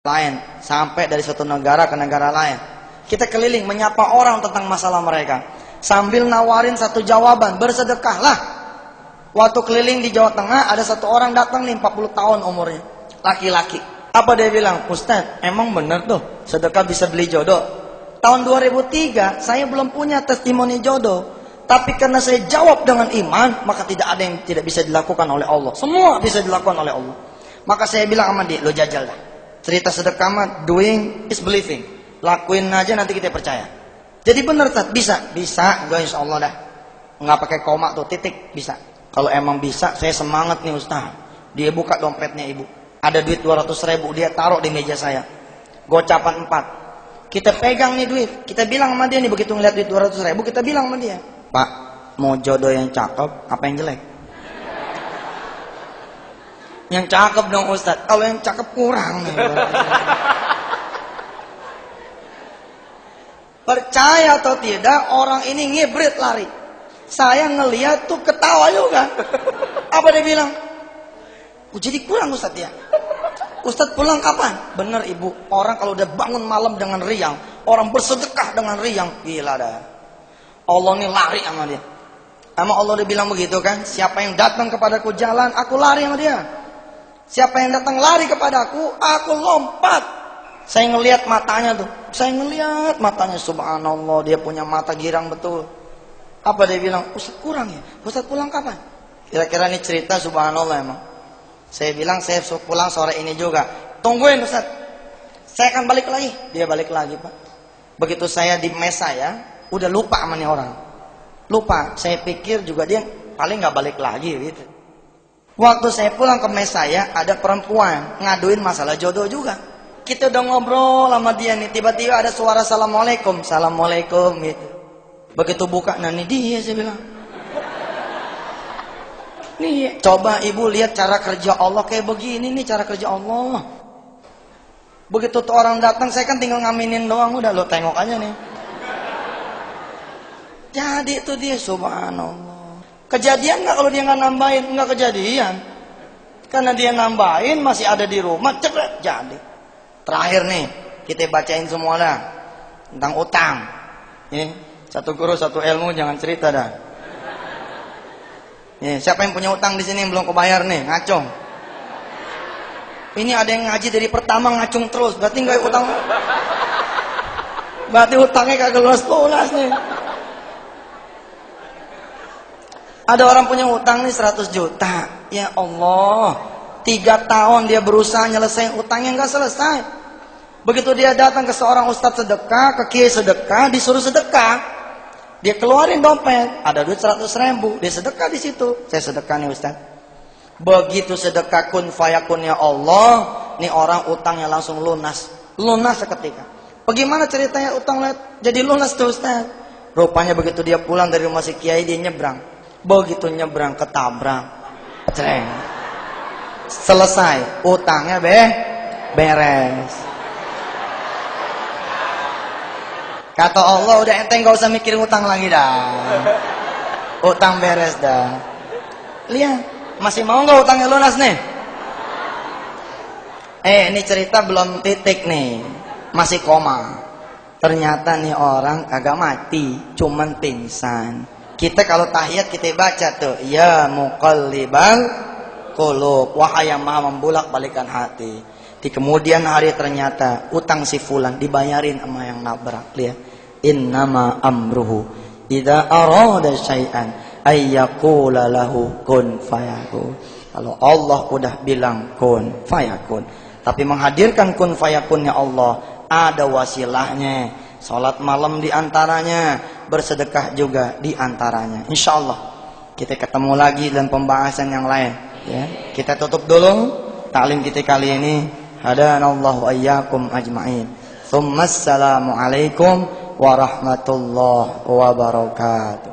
lain, sampai dari suatu negara ke negara lain. Kita keliling menyapa orang tentang masalah mereka, sambil nawarin satu jawaban, bersedekahlah. Waktu keliling di Jawa Tengah, ada satu orang datang nih, 40 tahun umurnya, laki-laki. Apa dia bilang? Ustaz, emang bener tuh sedekah bisa beli jodoh? Tahun 2003 saya belum punya testimoni jodoh, tapi karena saya jawab dengan iman, maka tidak ada yang tidak bisa dilakukan oleh Allah. Semua bisa dilakukan oleh Allah. Maka saya bilang sama dia, lo jajal dah. Cerita sedekah mah doing is believing. Lakuin aja nanti kita percaya. Jadi bener Ustaz, bisa, gue insya Allah dah. Nggak pakai koma tuh, titik, bisa. Kalau emang bisa, saya semangat nih Ustaz. Dia buka dompetnya ibu, ada duit 200.000, dia taruh di meja saya. Gocapan 4. Kita pegang nih duit, kita bilang sama dia nih, begitu ngeliat duit 200.000, kita bilang sama dia, Pak, mau jodoh yang cakep apa yang jelek? Yang cakep dong Ustaz. Kalau yang cakep kurang nih. Percaya atau tidak, orang ini ngibrit lari. Saya ngeliat tuh ketawa juga. Apa dia bilang? Jadi kurang Ustaz ya. Ustaz pulang kapan? Bener ibu, orang kalau udah bangun malam dengan riang, orang bersedekah dengan riang, gila dah. Allah ini lari sama dia. Sama Allah dia bilang begitu kan, siapa yang datang kepadaku jalan, aku lari sama dia. Siapa yang datang lari kepadaku, aku lompat. Saya ngelihat matanya tuh, saya ngelihat matanya, subhanallah, dia punya mata girang betul. Apa dia bilang? Ustaz kurang ya? Ustaz pulang kapan? Kira-kira ini cerita subhanallah emang. Saya bilang saya pulang sore ini juga. Tungguin Ustaz, saya akan balik lagi. Dia balik lagi Pak. Begitu saya di mes saya, udah lupa sama nih orang. Lupa, saya pikir juga dia paling gak balik lagi gitu. Waktu saya pulang ke mes saya, ada perempuan ngaduin masalah jodoh juga. Kita udah ngobrol sama dia nih, tiba-tiba ada suara assalamualaikum, assalamualaikum gitu. Begitu buka, nah ini dia, saya bilang. Nih, coba ibu lihat cara kerja Allah kayak begini nih cara kerja Allah. Begitu tuh orang datang, saya kan tinggal ngaminin doang, udah lo tengok aja nih. Jadi itu dia, subhanallah. Kejadian nggak kalau dia nggak nambahin? Nggak kejadian. Karena dia nambahin, masih ada di rumah, cepet jadi. Terakhir nih, kita bacain semua dah tentang utang. Nih, satu guru satu ilmu, jangan cerita dah. Nih, siapa yang punya utang di sini yang belum kebayar nih, ngacung. Ini ada yang ngaji dari pertama ngacung terus, berarti nggak utang. Berarti utangnya kagak lunas nih. Ada orang punya utang nih 100 juta. Ya Allah, 3 tahun dia berusaha nyelesain utangnya nggak selesai. Begitu dia datang ke seorang ustadz sedekah, ke kiai sedekah, disuruh sedekah. Dia keluarin dompet, ada duit 100.000, dia sedekah di situ. Saya sedekah nih Ustaz. Begitu sedekah kun fayakunnya Allah, nih orang utangnya langsung lunas seketika. Bagaimana ceritanya utang jadi lunas tuh Ustaz? Rupanya begitu dia pulang dari rumah si kiai, dia nyebrang. Begitu nyebrang ketabrak, cereng. Selesai, utangnya beres. Kata Allah, udah ente gak usah mikirin utang lagi dah. Utang beres dah. Lihat, masih mau gak utangnya lunas nih? Ini cerita belum titik nih, masih koma. Ternyata nih orang kagak mati, cuman pingsan. Kita kalau tahiyat kita baca tuh, ya muqallibal qulub, wahai yang maha membulak-balikan hati. Di kemudian hari ternyata utang si fulan dibayarin sama yang nabrak. Lihat, innama amruhu idza arada syai'an ayyaqula lahu kun fayakun. Kalau Allah udah bilang kun fayakun, tapi menghadirkan kun fayakunnya Allah ada wasilahnya. Salat malam diantaranya, bersedekah juga diantaranya. Insyaallah kita ketemu lagi dalam pembahasan yang lain ya. Kita tutup dulu taklim kita kali ini. Hadanallahu ayyakum ajma'in. Assalamu alaikum warahmatullahi wabarakatuh.